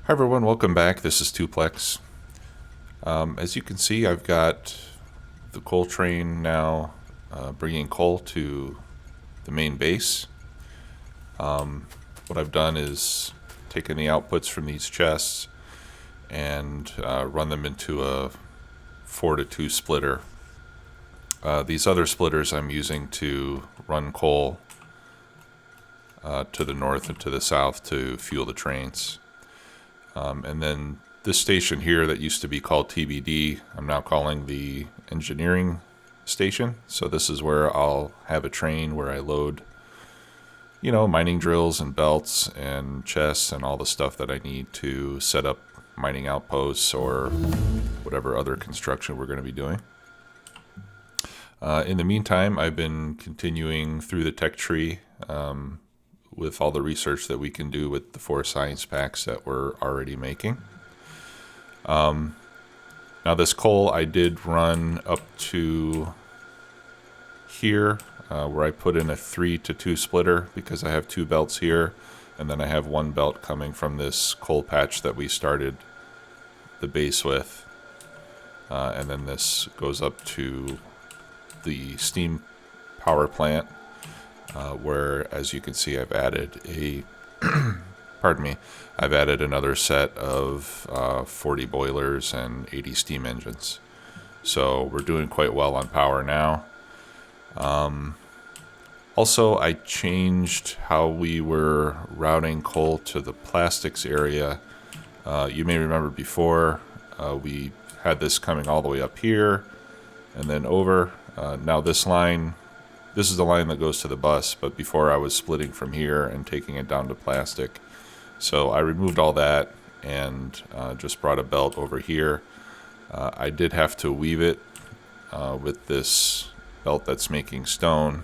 Hi everyone, welcome back. This is Tuplex. As you can see, I've got the coal train now bringing coal to the main base. What I've done is taken the outputs from these chests and run them into a 4-to-2 splitter. These other splitters I'm using to run coal to the north and to the south to fuel the trains. And then this station here that used to be called TBD, I'm now calling the engineering station. So this is where I'll have a train where I load, mining drills and belts and chests and all the stuff that I need to set up mining outposts or whatever other construction we're going to be doing. In the meantime, I've been continuing through the tech tree with all the research that we can do with the 4 science packs that we're already making. Now this coal I did run up to here where I put in a 3-to-2 splitter because I have 2 belts here, and then I have 1 belt coming from this coal patch that we started the base with, and then this goes up to the steam power plant, where, as you can see, I've added a I've added another set of 40 boilers and 80 steam engines. So we're doing quite well on power now. Also, I changed how we were routing coal to the plastics area. You may remember before we had this coming all the way up here and then over. Now this is the line that goes to the bus, but before I was splitting from here and taking it down to plastic. So I removed all that and just brought a belt over here. I did have to weave it with this belt that's making stone,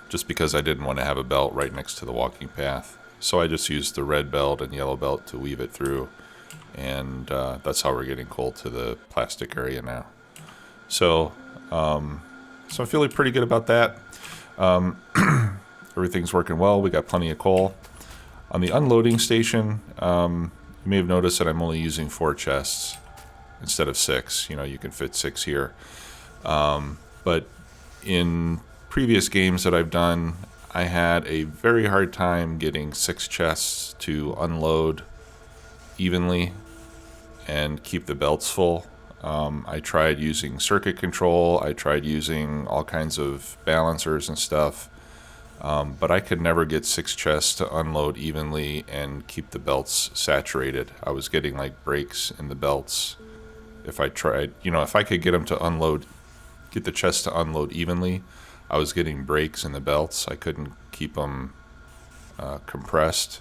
just because I didn't want to have a belt right next to the walking path. So I just used the red belt and yellow belt to weave it through, and that's how we're getting coal to the plastic area now. So I'm feeling pretty good about that. Everything's working well. We got plenty of coal. On the unloading station, you may have noticed that I'm only using 4 chests instead of 6. You can fit 6 here. But in previous games that I've done, I had a very hard time getting 6 chests to unload evenly and keep the belts full. I tried using circuit control. I tried using all kinds of balancers and stuff. But I could never get 6 chests to unload evenly and keep the belts saturated. I was getting like breaks in the belts. If I tried, if I could get them to get the chests to unload evenly, I was getting breaks in the belts. I couldn't keep them compressed.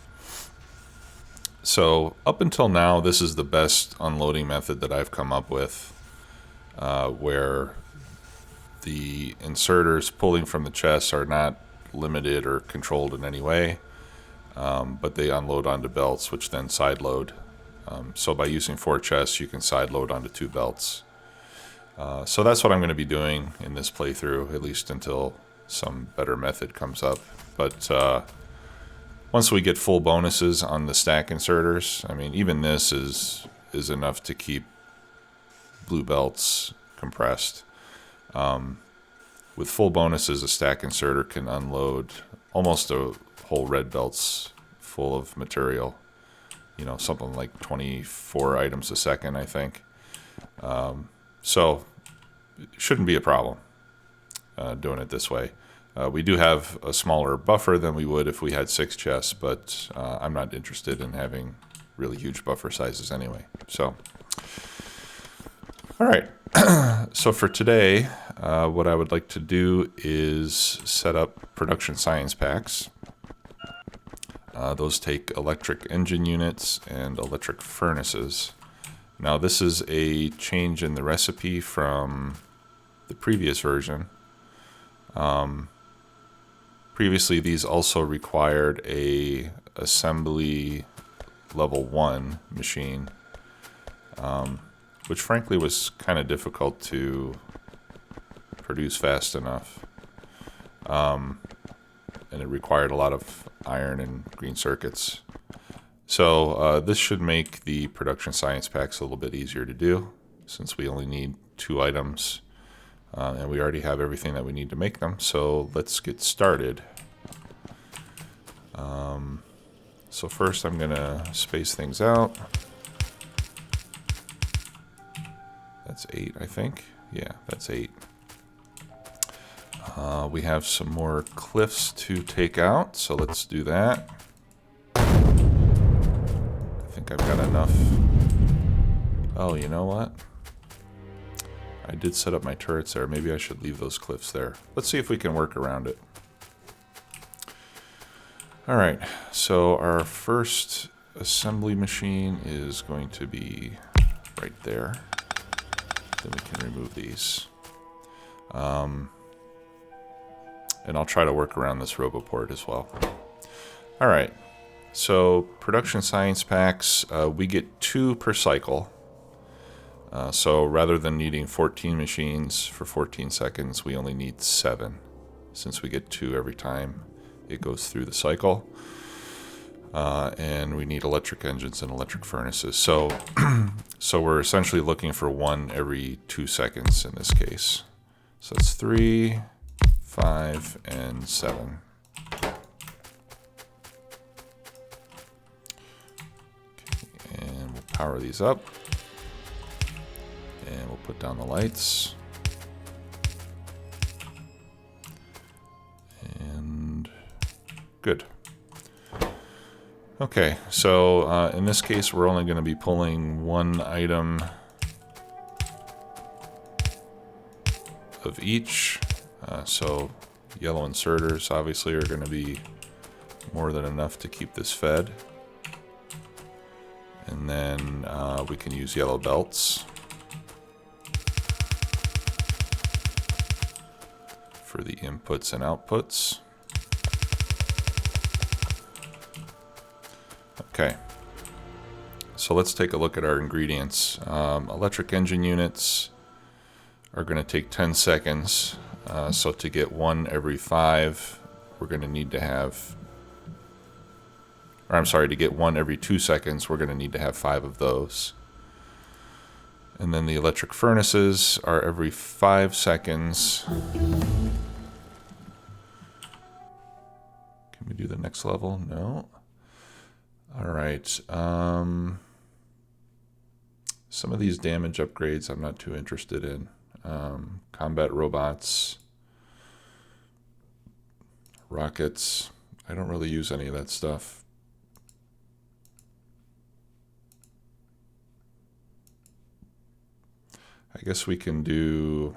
So up until now, this is the best unloading method that I've come up with, where the inserters pulling from the chests are not limited or controlled in any way, but they unload onto belts, which then side load. So by using 4 chests, you can side load onto 2 belts. So that's what I'm going to be doing in this playthrough, at least until some better method comes up. But once we get full bonuses on the stack inserters, I mean, even this is enough to keep blue belts compressed. With full bonuses, a stack inserter can unload almost a whole red belt's full of material. Something like 24 items a second, I think. So it shouldn't be a problem doing it this way. We do have a smaller buffer than we would if we had 6 chests, but I'm not interested in having really huge buffer sizes anyway. So, all right. So for today, what I would like to do is set up production science packs. Those take electric engine units and electric furnaces. Now this is a change in the recipe from the previous version. Previously, these also required a assembly level 1 machine, which frankly was kind of difficult to produce fast enough. And it required a lot of iron and green circuits. So this should make the production science packs a little bit easier to do, since we only need 2 items, and we already have everything that we need to make them. So let's get started. So first I'm gonna space things out. That's 8, I think. Yeah, that's 8. We have some more cliffs to take out, so let's do that. I think I've got enough. Oh, you know what? I did set up my turrets there. Maybe I should leave those cliffs there. Let's see if we can work around it. Alright, so our first assembly machine is going to be right there. Then we can remove these. And I'll try to work around this RoboPort as well. Alright, so production science packs, we get 2 per cycle. So rather than needing 14 machines for 14 seconds, we only need 7, since we get 2 every time it goes through the cycle. And we need electric engines and electric furnaces. So, so we're essentially looking for 1 every 2 seconds in this case. So that's 3, 5, and 7. Okay, and we'll power these up. And we'll put down the lights. And good. Okay, so in this case, we're only going to be pulling 1 item of each. So yellow inserters obviously are going to be more than enough to keep this fed. And then we can use yellow belts for the inputs and outputs. Okay, so let's take a look at our ingredients. Electric engine units are going to take 10 seconds. So to get 1 every 5, we're going to need to have, or I'm sorry, to get 1 every 2 seconds, we're going to need to have 5 of those. And then the electric furnaces are every 5 seconds. Can we do the next level? No. All right. Some of these damage upgrades I'm not too interested in. Combat robots, rockets. I don't really use any of that stuff. I guess we can do...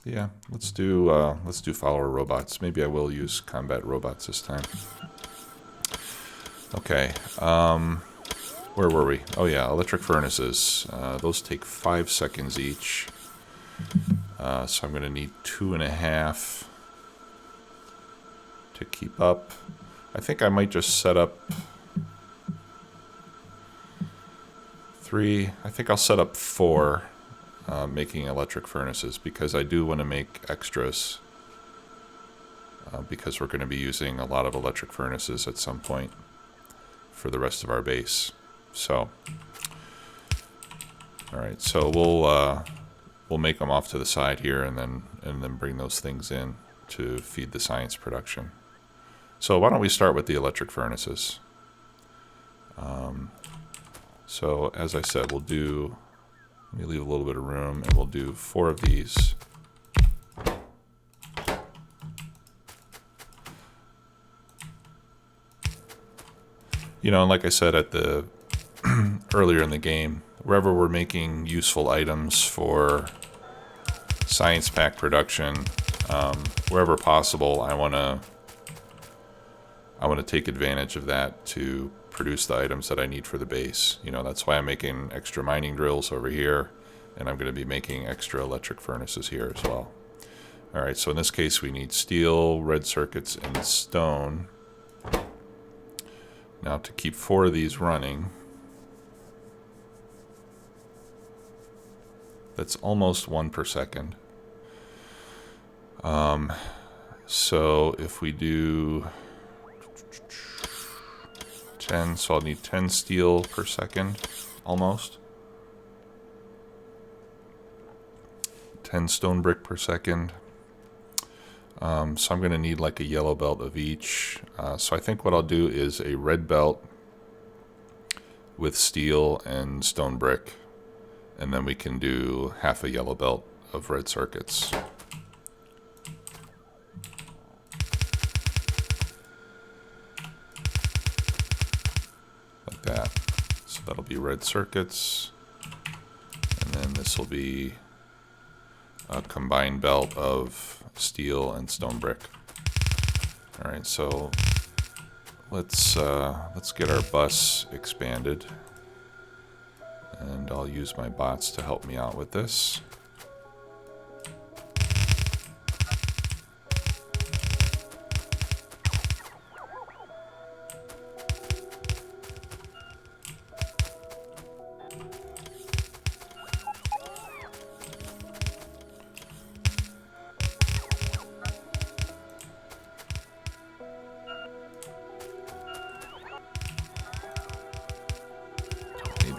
Yeah, let's do follower robots. Maybe I will use combat robots this time. Okay, where were we? Oh yeah, electric furnaces. Those take 5 seconds each. So I'm going to need 2.5 to keep up. I think I might just set up 3. I think I'll set up 4. Making electric furnaces, because I do want to make extras, because we're going to be using a lot of electric furnaces at some point for the rest of our base. So, all right, so we'll make them off to the side here, and then bring those things in to feed the science production. So why don't we start with the electric furnaces? So as I said, we'll do. Let me leave a little bit of room, and we'll do 4 of these. You know, and like I said at the earlier in the game, wherever we're making useful items for science pack production, wherever possible, I want to take advantage of that to produce the items that I need for the base. You know, that's why I'm making extra mining drills over here, and I'm going to be making extra electric furnaces here as well. All right, so in this case we need steel, red circuits, and stone. Now to keep 4 of these running, that's almost 1 per second. So if we do 10, so I'll need 10 steel per second, almost. 10 stone brick per second. So I'm going to need like a yellow belt of each. So I think what I'll do is a red belt with steel and stone brick, and then we can do half a yellow belt of red circuits. Like that. So that'll be red circuits, and then this will be a combined belt of steel and stone brick. All right, so let's get our bus expanded, and I'll use my bots to help me out with this.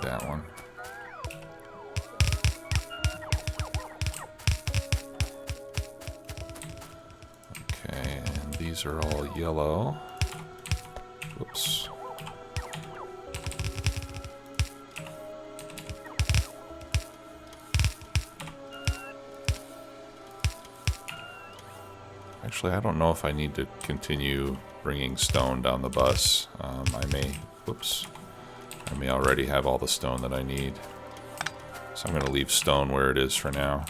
That one. Okay, and these are all yellow. Whoops. Actually, I don't know if I need to continue bringing stone down the bus. I may already have all the stone that I need. So I'm going to leave stone where it is for now.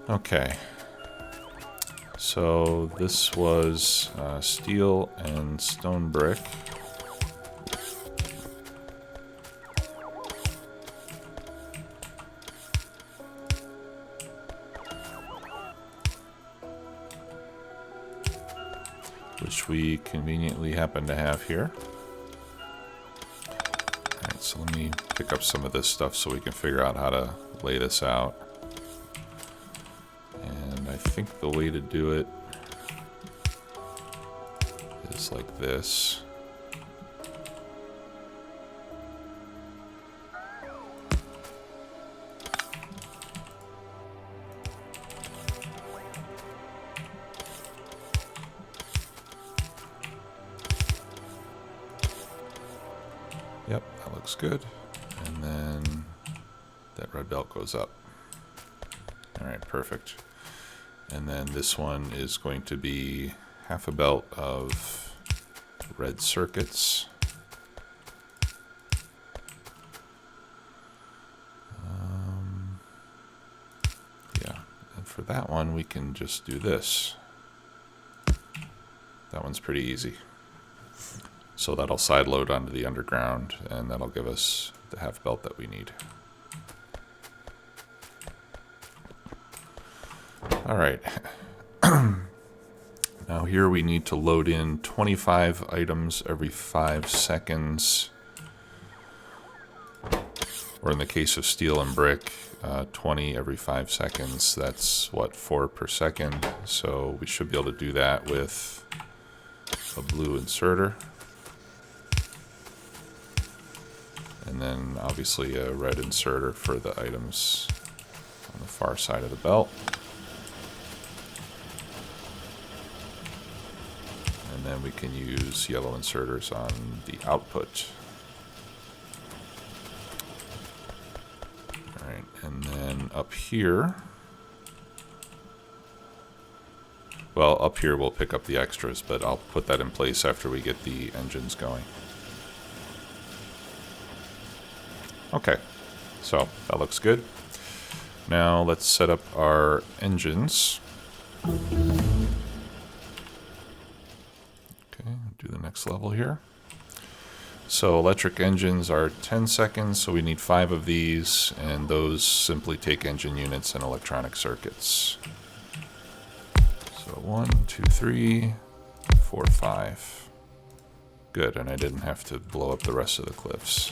Okay. So this was steel and stone brick. Which we conveniently happen to have here. Alright, so let me pick up some of this stuff so we can figure out how to lay this out. And I think the way to do it is like this. Yep, that looks good. And then that red belt goes up. All right, perfect. And then this one is going to be half a belt of red circuits. Yeah, and for that one, we can just do this. That one's pretty easy. So that'll side load onto the underground, and that'll give us the half belt that we need. All right. Now here we need to load in 25 items every 5 seconds. Or in the case of steel and brick, 20 every 5 seconds. That's what, 4 per second. So we should be able to do that with a blue inserter. And then obviously a red inserter for the items on the far side of the belt. And then we can use yellow inserters on the output. All right, and then up here, well, up here we'll pick up the extras, but I'll put that in place after we get the engines going. Okay, so that looks good. Now let's set up our engines. Okay, do the next level here. So electric engines are 10 seconds, so we need 5 of these, and those simply take engine units and electronic circuits. So So 1, 2, 3, 4, 5. Good, and I didn't have to blow up the rest of the cliffs.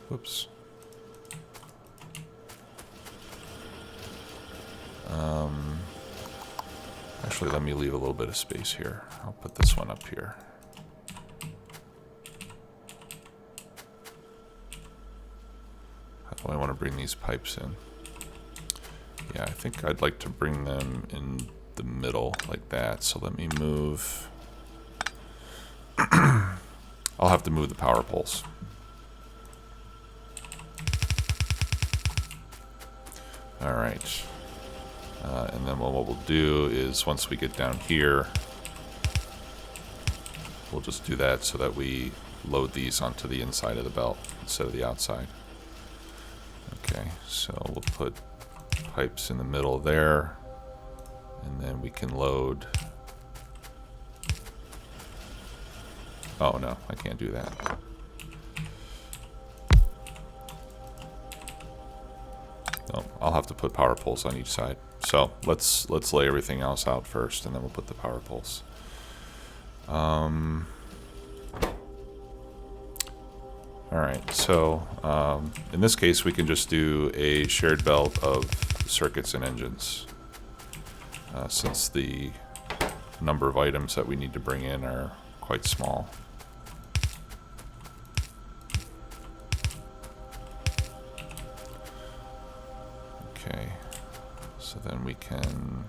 Whoops. Actually, let me leave a little bit of space here. I'll put this one up here. How do I want to bring these pipes in? Yeah, I think I'd like to bring them in the middle like that. So let me move. I'll have to move the power poles. All right. And then what we'll do is once we get down here, we'll just do that so that we load these onto the inside of the belt instead of the outside. Okay, so we'll put pipes in the middle there, and then we can load. Oh no, I can't do that. No, I'll have to put power poles on each side. So let's lay everything else out first, and then we'll put the power poles. All right, so in this case, we can just do a shared belt of circuits and engines, since the number of items that we need to bring in are quite small. Okay, so then we can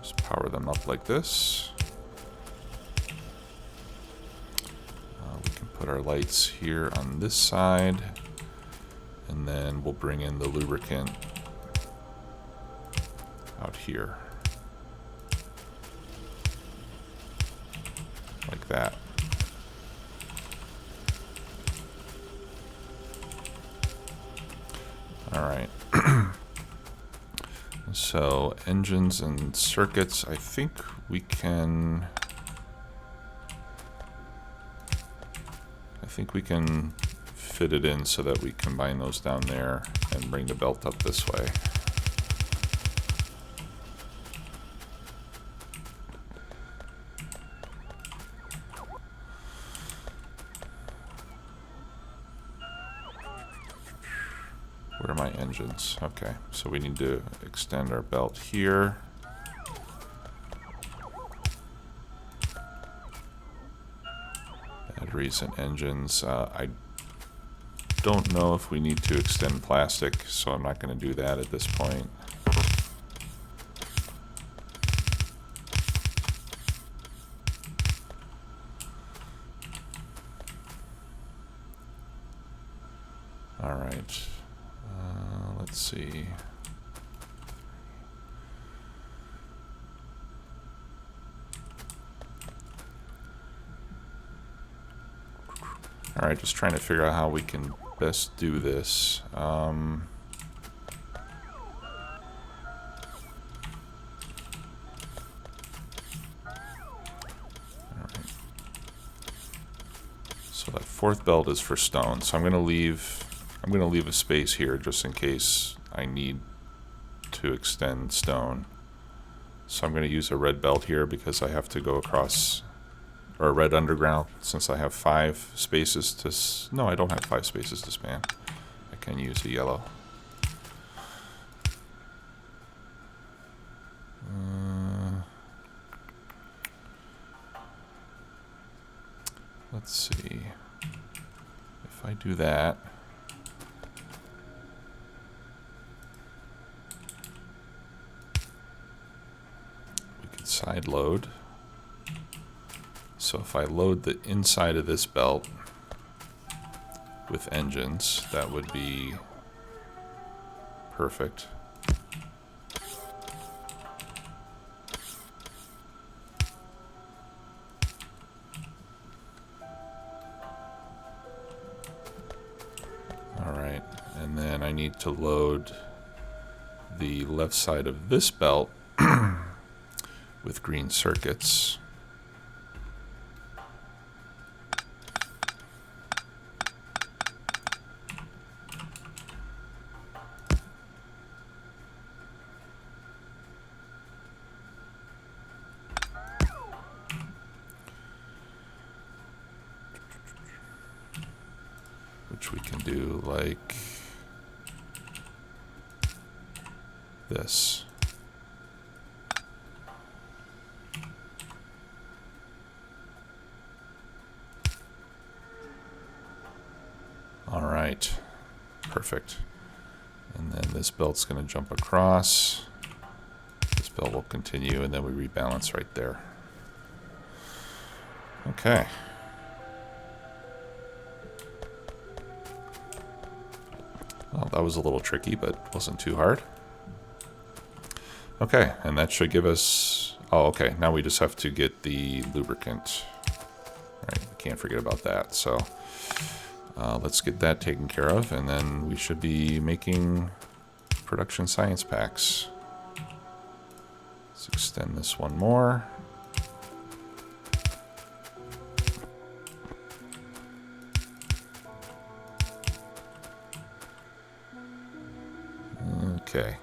just power them up like this. We can put our lights here on this side, and then we'll bring in the lubricant out here, like that. All right. So engines and circuits, I think we can fit it in so that we combine those down there and bring the belt up this way. Where are my engines? Okay, so we need to extend our belt here. Batteries and engines. I don't know if we need to extend plastic, so I'm not going to do that at this point. All right. Let's see. All right, just trying to figure out how we can best do this. All right. So that fourth belt is for stone. So I'm going to leave a space here just in case I need to extend stone. So I'm going to use a red belt here because I have to go across, or a red underground, since I have 5 spaces to, no, I don't have 5 spaces to span. I can use a yellow. Let's see. If I do that, side load. So if I load the inside of this belt with engines, that would be perfect. All right, and then I need to load the left side of this belt with green circuits. which we can do like this. All right, perfect. And then this belt's going to jump across. This belt will continue, and then we rebalance right there. Okay. Well, that was a little tricky, but wasn't too hard. Okay, and that should give us... Oh, okay, now we just have to get the lubricant. All right, we can't forget about that. So let's get that taken care of, and then we should be making production science packs. Let's extend this one more. Okay.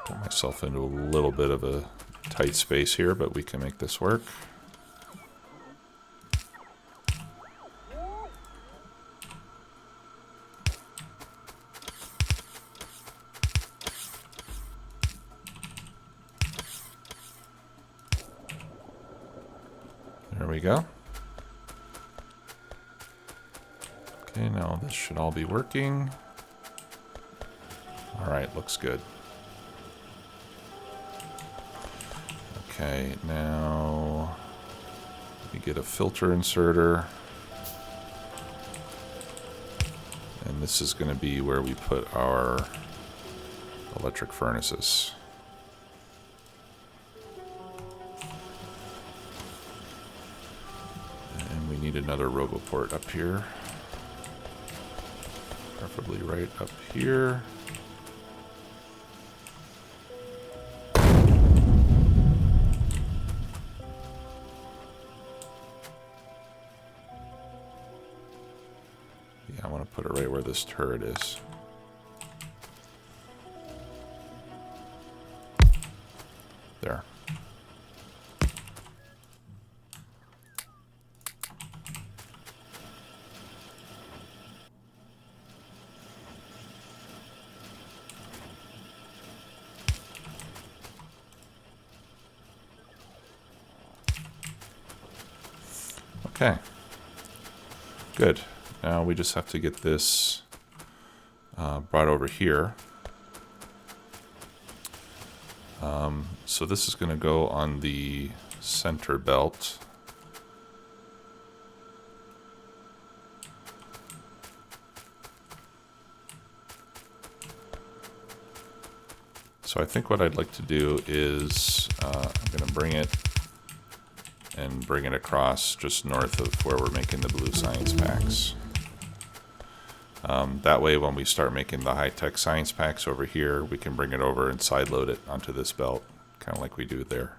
Put myself into a little bit of a tight space here, but we can make this work. There we go. Okay, now this should all be working. All right, looks good. Okay, now we get a filter inserter. And this is going to be where we put our electric furnaces. And we need another RoboPort up here. Preferably right up here. Yeah, I want to put it right where this turret is. There. Okay, good. Now we just have to get this brought over here. So this is going to go on the center belt. So I think what I'd like to do is I'm going to bring it across just north of where we're making the blue science packs. That way when we start making the high-tech science packs over here, we can bring it over and side load it onto this belt, kind of like we do there.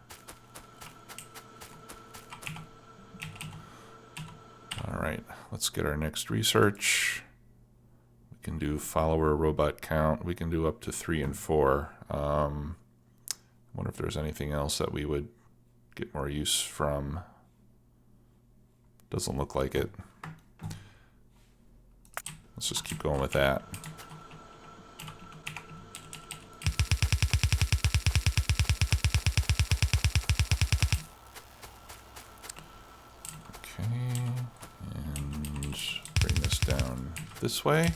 All right, let's get our next research. We can do follower robot count. We can do up to 3 and 4. I wonder if there's anything else that we would get more use from. Doesn't look like it. Let's just keep going with that. Okay, and bring this down this way.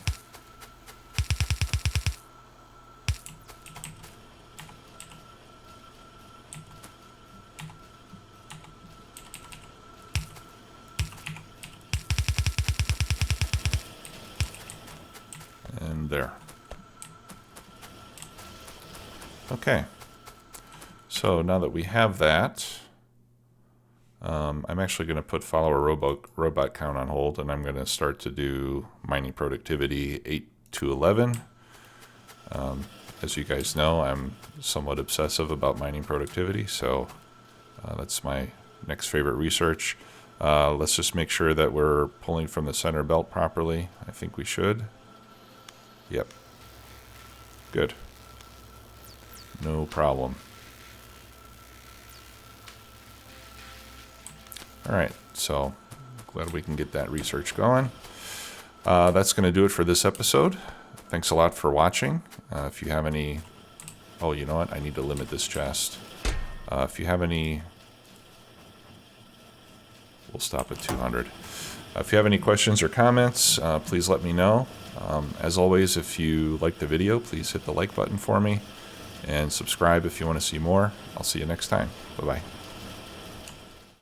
There. Okay, so now that we have that, I'm actually going to put follower robot count on hold, and I'm going to start to do mining productivity 8 to 11. As you guys know, I'm somewhat obsessive about mining productivity, so that's my next favorite research. Let's just make sure that we're pulling from the center belt properly. I think we should. Yep. Good. No problem. All right, so glad we can get that research going. That's going to do it for this episode. Thanks a lot for watching. If you have any... Oh, you know what? I need to limit this chest. If you have any... We'll stop at 200. If you have any questions or comments, please let me know. As always, if you like the video, please hit the like button for me. And subscribe if you want to see more. I'll see you next time. Bye-bye.